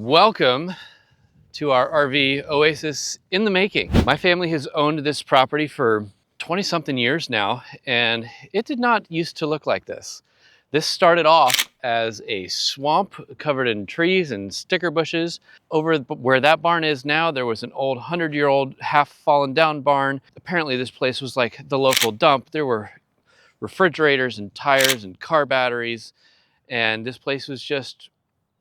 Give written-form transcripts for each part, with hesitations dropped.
Welcome to our RV oasis in the making. My family has owned this property for 20 something years now, and it did not used to look like this. This started off as a swamp covered in trees and sticker bushes. Over where that barn is now, there was an old 100-year-old half fallen down barn. Apparently this place was like the local dump. There were refrigerators and tires and car batteries, and this place was just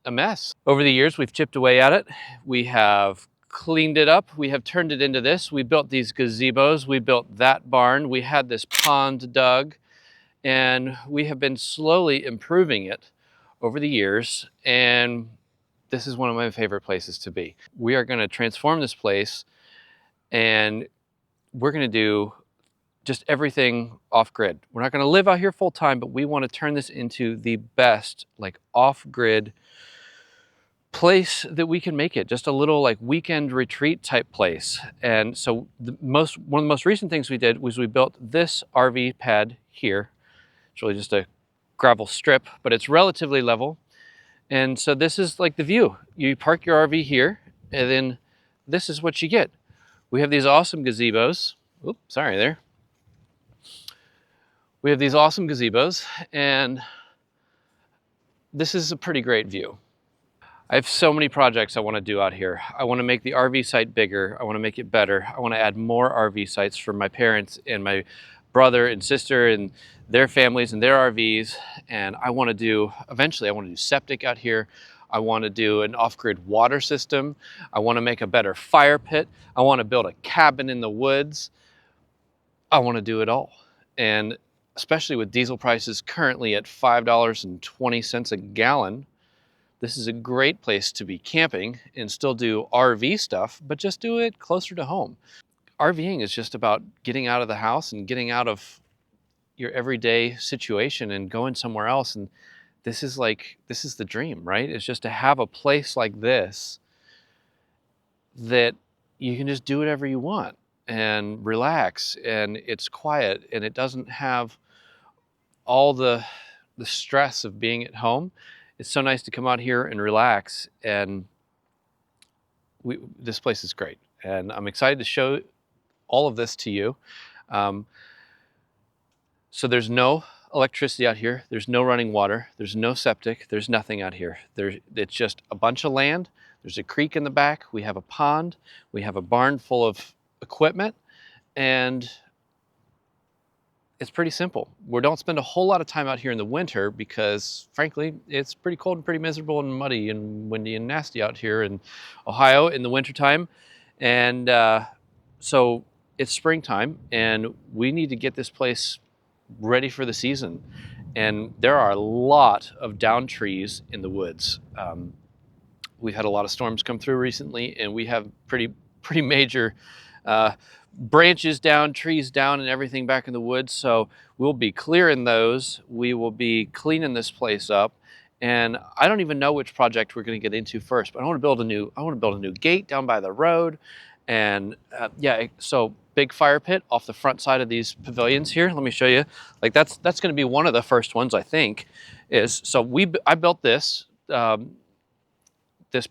a mess. Over the years, we've chipped away at it. We have cleaned it up. We have turned it into this. We built these gazebos. We built that barn. We had this pond dug, and we have been slowly improving it over the years. And this is one of my favorite places to be. We are going to transform this place, and we're going to do just everything off-grid. We're not going to live out here full time, but we want to turn this into the best, like, off-grid place that we can make it. Just a little like weekend retreat type place. And so one of the most recent things we did was we built this RV pad here. It's really just a gravel strip, but it's relatively level. And so this is like the view. You park your RV here, and then this is what you get. We have these awesome gazebos. Oops, sorry there. We have these awesome gazebos, and this is a pretty great view. I have so many projects I want to do out here. I want to make the RV site bigger. I want to make it better. I want to add more RV sites for my parents and my brother and sister and their families and their RVs. And I want to do, eventually I want to do septic out here. I want to do an off-grid water system. I want to make a better fire pit. I want to build a cabin in the woods. I want to do it all. And especially with diesel prices currently at $5.20 a gallon, this is a great place to be camping and still do RV stuff, but just do it closer to home. RVing is just about getting out of the house and getting out of your everyday situation and going somewhere else. And this is the dream, right? It's just to have a place like this that you can just do whatever you want and relax, and it's quiet, and it doesn't have all the stress of being at home. It's so nice to come out here and relax, and this place is great. And I'm excited to show all of this to you. So there's no electricity out here. There's no running water. There's no septic. There's nothing out here. It's just a bunch of land. There's a creek in the back. We have a pond. We have a barn full of equipment, and it's pretty simple. We don't spend a whole lot of time out here in the winter because, frankly, it's pretty cold and pretty miserable and muddy and windy and nasty out here in Ohio in the wintertime. And so it's springtime, and we need to get this place ready for the season. And there are a lot of down trees in the woods. We've had a lot of storms come through recently, and we have pretty major branches down, trees down, and everything back in the woods. So we'll be clearing those. We will be cleaning this place up. And I don't even know which project we're going to get into first, but I want to build a new gate down by the road. And yeah, so big fire pit off the front side of these pavilions here. Let me show you. Like that's going to be one of the first ones, I think. I built this this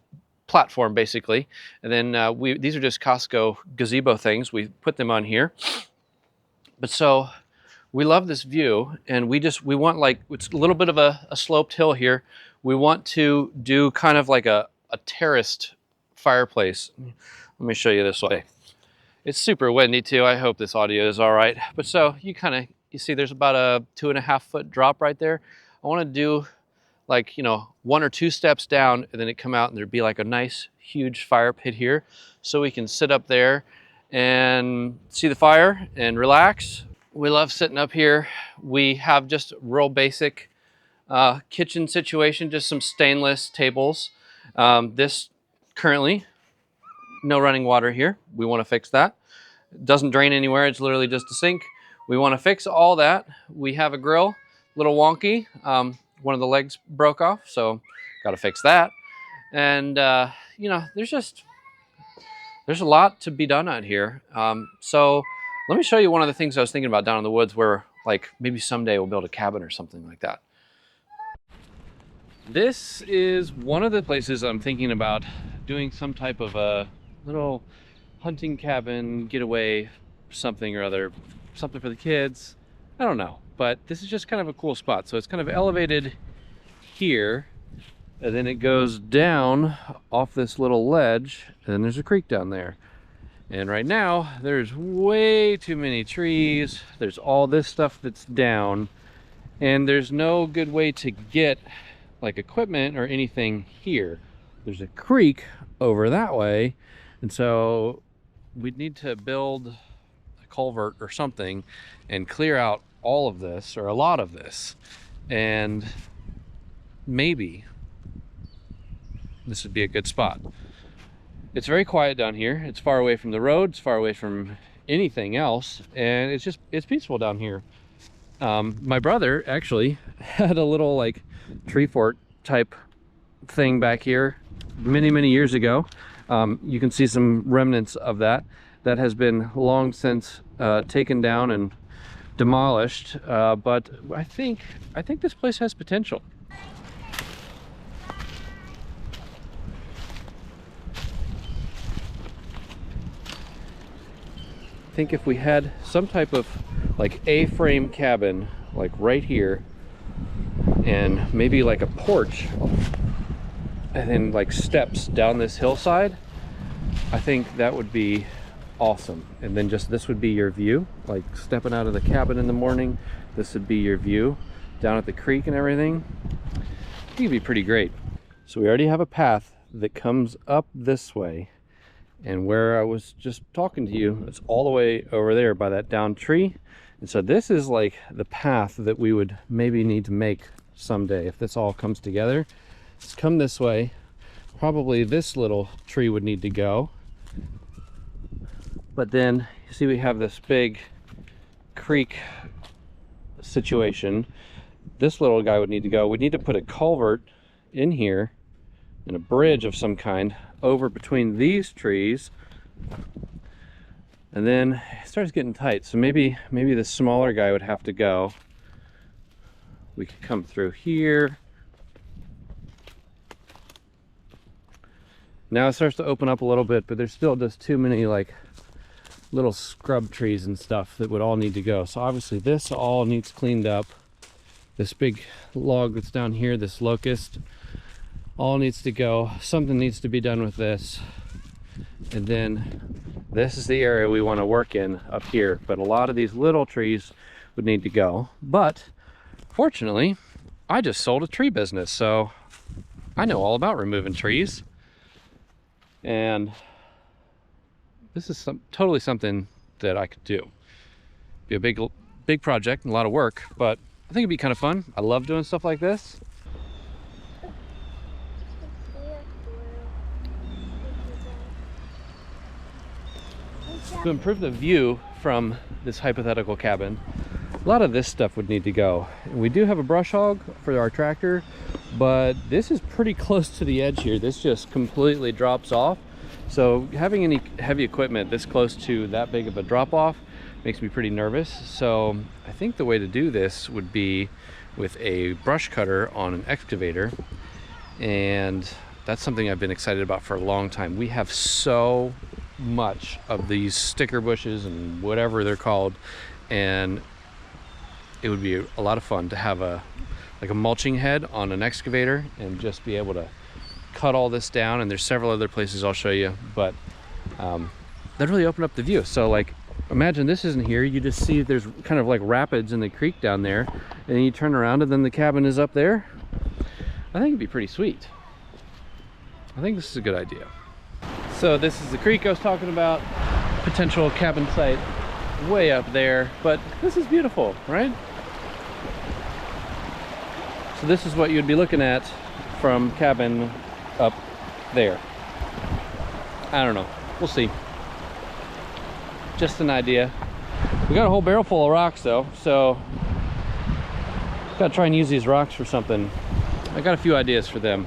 platform basically, and then these are just Costco gazebo things. We put them on here, but so we love this view, and we want, like, it's a little bit of a sloped hill here. We want to do kind of like a terraced fireplace. Let me show you this way. It's super windy too. I hope this audio is all right. But so you see there's about a 2.5 foot drop right there. I want to do, like, 1 or 2 steps down, and then it come out, and there'd be like a nice huge fire pit here, so we can sit up there and see the fire and relax. We love sitting up here. We have just real basic kitchen situation, just some stainless tables. This currently no running water here. We want to fix that. It doesn't drain anywhere. It's literally just a sink. We want to fix all that. We have a grill, a little wonky. One of the legs broke off, so got to fix that. And there's a lot to be done out here. So let me show you one of the things I was thinking about down in the woods, where, like, maybe someday we'll build a cabin or something like that. This is one of the places I'm thinking about doing some type of a little hunting cabin, getaway, something or other, something for the kids. I don't know, but this is just kind of a cool spot. So it's kind of elevated here, and then it goes down off this little ledge, and then there's a creek down there. And right now, there's way too many trees. There's all this stuff that's down, and there's no good way to get like equipment or anything here. There's a creek over that way, and so we'd need to build a culvert or something and clear out all of this or a lot of this, and maybe this would be a good spot. It's very quiet down here. It's far away from the road, it's far away from anything else, and it's peaceful down here. My brother actually had a little like tree fort type thing back here many years ago. You can see some remnants of that has been long since taken down and demolished, but I think this place has potential. I think if we had some type of like A-frame cabin like right here, and maybe like a porch, and then like steps down this hillside, I think that would be awesome. And then just this would be your view, like stepping out of the cabin in the morning, this would be your view down at the creek and everything. I think it'd be pretty great. So we already have a path that comes up this way, and where I was just talking to you, it's all the way over there by that downed tree. And so this is like the path that we would maybe need to make someday if this all comes together. Let's come this way. Probably this little tree would need to go. But then you see we have this big creek situation. This little guy would need to go. We need to put a culvert in here and a bridge of some kind over between these trees. And then it starts getting tight, so maybe the smaller guy would have to go. We could come through here. Now it starts to open up a little bit, but there's still just too many like little scrub trees and stuff that would all need to go. So obviously this all needs cleaned up. This big log that's down here, this locust, all needs to go. Something needs to be done with this. And then this is the area we want to work in up here, but a lot of these little trees would need to go. But fortunately, I just sold a tree business, so I know all about removing trees. And this is totally something that I could do. Be a big project and a lot of work, but I think it'd be kind of fun. I love doing stuff like this. To improve the view from this hypothetical cabin, a lot of this stuff would need to go. And we do have a brush hog for our tractor, but this is pretty close to the edge here. This just completely drops off. So having any heavy equipment this close to that big of a drop off makes me pretty nervous. So I think the way to do this would be with a brush cutter on an excavator. And that's something I've been excited about for a long time. We have so much of these sticker bushes and whatever they're called, and it would be a lot of fun to have a mulching head on an excavator and just be able to cut all this down. And there's several other places I'll show you, but that really opened up the view. So like imagine this isn't here, you just see there's kind of like rapids in the creek down there, and then you turn around and then the cabin is up there. I think it'd be pretty sweet. I think this is a good idea. So this is the creek I was talking about, potential cabin site way up there, but this is beautiful, right? So this is what you'd be looking at from cabin up there. I don't know, we'll see. Just an idea. We got a whole barrel full of rocks though, so gotta try and use these rocks for something. I got a few ideas for them.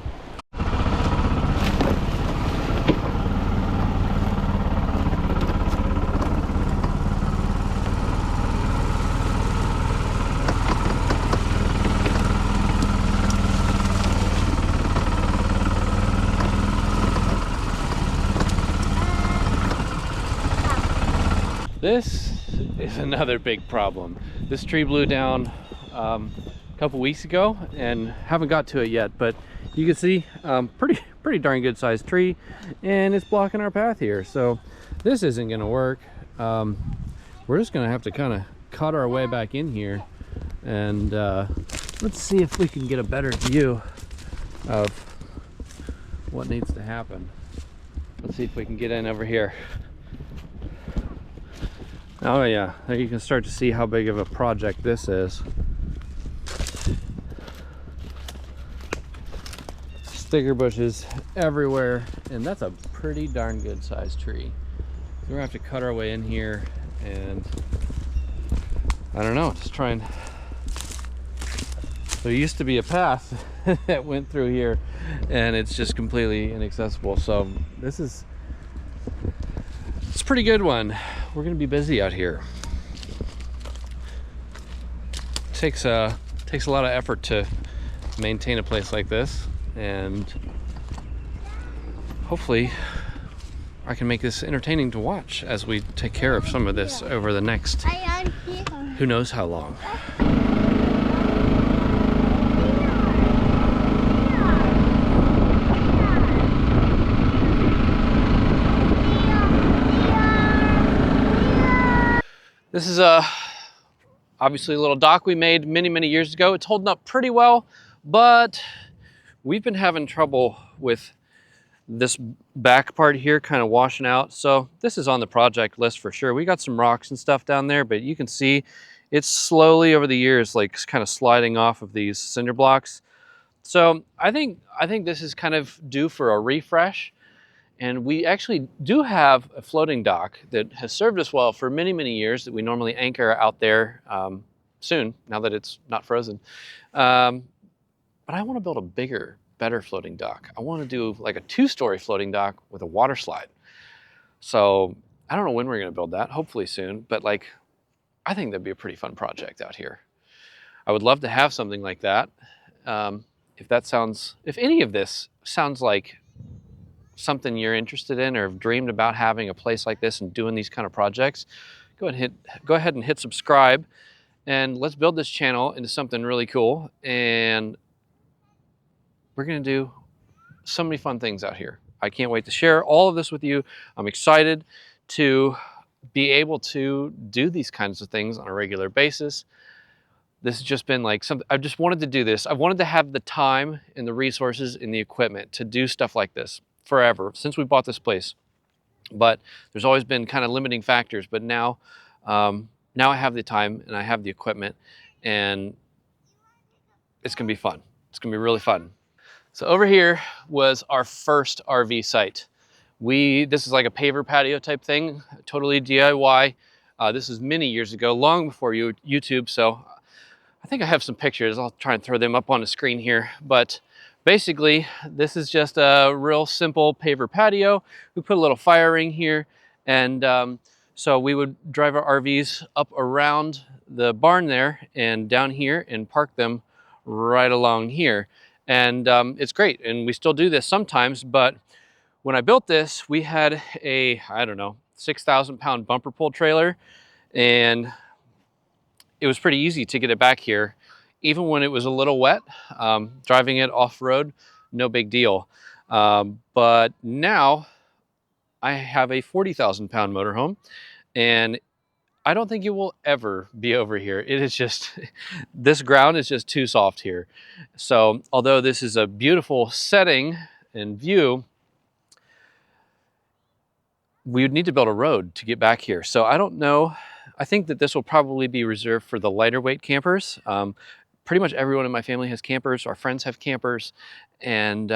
This is another big problem. This tree blew down a couple weeks ago and haven't got to it yet, but you can see pretty darn good sized tree, and it's blocking our path here. So this isn't gonna work. We're just gonna have to kind of cut our way back in here, and let's see if we can get a better view of what needs to happen. Let's see if we can get in over here. Oh yeah, there you can start to see how big of a project this is. Sticker bushes everywhere, and that's a pretty darn good sized tree. We're gonna have to cut our way in here, and I don't know, just try and... There used to be a path that went through here, and it's just completely inaccessible. So this is... it's a pretty good one. We're gonna be busy out here. Takes a lot of effort to maintain a place like this, and hopefully I can make this entertaining to watch as we take care of some of this over the next who knows how long. This is obviously a little dock we made many years ago. It's holding up pretty well, but we've been having trouble with this back part here kind of washing out. So this is on the project list for sure. We got some rocks and stuff down there, but you can see it's slowly over the years like kind of sliding off of these cinder blocks. So I think this is kind of due for a refresh. And we actually do have a floating dock that has served us well for many years that we normally anchor out there soon, now that it's not frozen. But I want to build a bigger, better floating dock. I want to do like a 2-story floating dock with a water slide. So I don't know when we're going to build that, hopefully soon, but like, I think that'd be a pretty fun project out here. I would love to have something like that. If any of this sounds like something you're interested in or have dreamed about having a place like this and doing these kind of projects, go ahead and hit subscribe, and let's build this channel into something really cool. And we're gonna do so many fun things out here. I can't wait to share all of this with you. I'm excited to be able to do these kinds of things on a regular basis. This has just been like something, I've just wanted to do this. I've wanted to have the time and the resources and the equipment to do stuff like this forever, since we bought this place. But there's always been kind of limiting factors, but now I have the time and I have the equipment, and it's gonna be fun. It's gonna be really fun. So over here was our first RV site. This is like a paver patio type thing, totally DIY. This is many years ago, long before YouTube, so I think I have some pictures. I'll try and throw them up on the screen here. But basically, this is just a real simple paver patio. We put a little fire ring here, and so we would drive our RVs up around the barn there and down here and park them right along here. And it's great, and we still do this sometimes, but when I built this, we had a, I don't know, 6,000-pound bumper pull trailer, and it was pretty easy to get it back here. Even when it was a little wet, driving it off-road, no big deal. But now I have a 40,000-pound motorhome, and I don't think it will ever be over here. It is just, this ground is just too soft here. So although this is a beautiful setting and view, we would need to build a road to get back here. So I don't know. I think that this will probably be reserved for the lighter weight campers. Pretty much everyone in my family has campers. Our friends have campers. And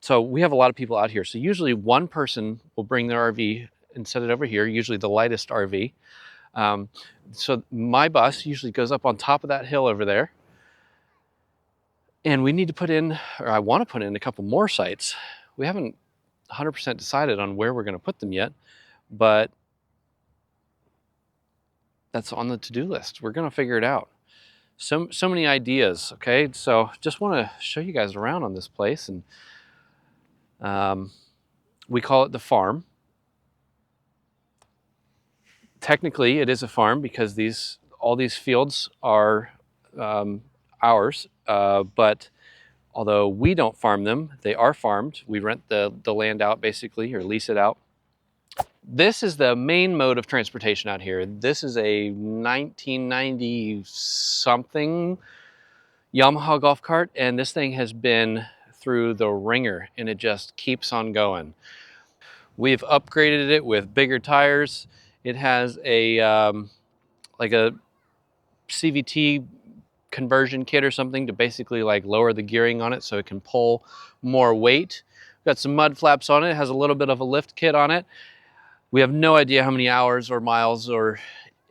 so we have a lot of people out here. So usually one person will bring their RV and set it over here, usually the lightest RV. So my bus usually goes up on top of that hill over there. And we need to put in, or I want to put in a couple more sites. We haven't 100% decided on where we're going to put them yet, but that's on the to-do list. We're going to figure it out. So many ideas. Okay, so just want to show you guys around on this place, and we call it the farm. Technically, it is a farm because all these fields are ours, but although we don't farm them, they are farmed. We rent the land out basically, or lease it out. This is the main mode of transportation out here. This is a 1990 something Yamaha golf cart, and this thing has been through the ringer, and it just keeps on going. We've upgraded it with bigger tires. It has a like a CVT conversion kit or something to basically like lower the gearing on it so it can pull more weight. Got some mud flaps on it. It has a little bit of a lift kit on it. We have no idea how many hours or miles or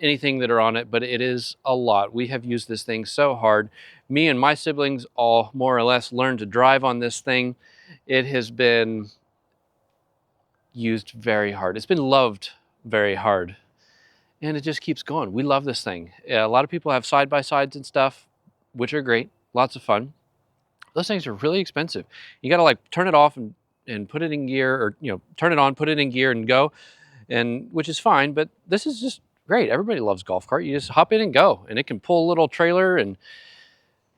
anything that are on it, but it is a lot. We have used this thing so hard. Me and my siblings all more or less learned to drive on this thing. It has been used very hard. It's been loved very hard. And it just keeps going. We love this thing. A lot of people have side-by-sides and stuff, which are great. Lots of fun. Those things are really expensive. You got to like turn it off and put it in gear, or turn it on, put it in gear and go, and which is fine, but this is just great. Everybody loves golf cart. You just hop in and go, and it can pull a little trailer, and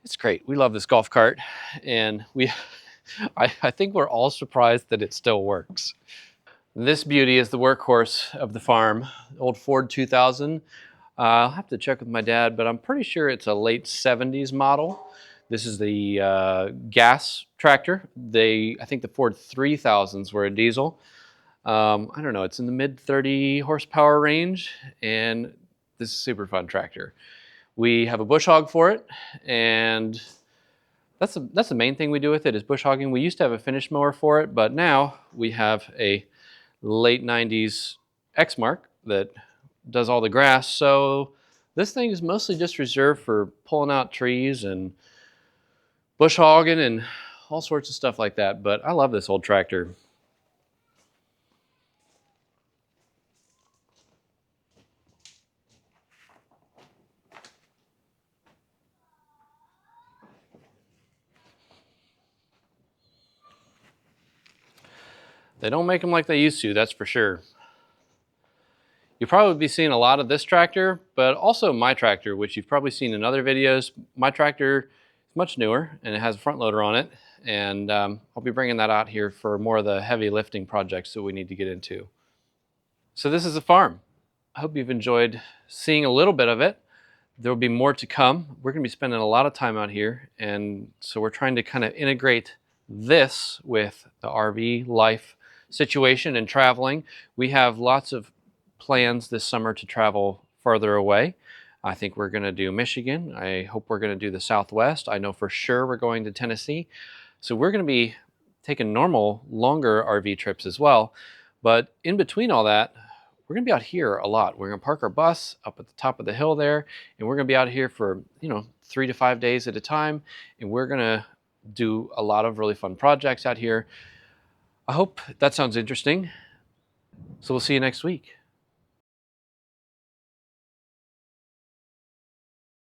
it's great. We love this golf cart, and I think we're all surprised that it still works. This beauty is the workhorse of the farm, old Ford 2000. I'll have to check with my dad, but I'm pretty sure it's a late 70s model. This is the gas tractor. I think the Ford 3000s were a diesel. I don't know, it's in the mid 30 horsepower range, and this is a super fun tractor. We have a bush hog for it, and that's the main thing we do with it is bush hogging. We used to have a finish mower for it, but now we have a late 90s Exmark that does all the grass. So this thing is mostly just reserved for pulling out trees and bush hogging and all sorts of stuff like that. But I love this old tractor. They don't make them like they used to, that's for sure. You'll probably be seeing a lot of this tractor, but also my tractor, which you've probably seen in other videos. My tractor is much newer, and it has a front loader on it, and I'll be bringing that out here for more of the heavy lifting projects that we need to get into. So this is a farm. I hope you've enjoyed seeing a little bit of it. There will be more to come. We're going to be spending a lot of time out here, and so we're trying to kind of integrate this with the RV life situation and traveling. We have lots of plans this summer to travel further away. I think we're going to do Michigan. I hope we're going to do the Southwest. I know for sure we're going to Tennessee. So we're going to be taking normal, longer RV trips as well. But in between all that, we're going to be out here a lot. We're going to park our bus up at the top of the hill there, and we're going to be out here for 3 to 5 days at a time, and we're going to do a lot of really fun projects out here. I hope that sounds interesting. So we'll see you next week.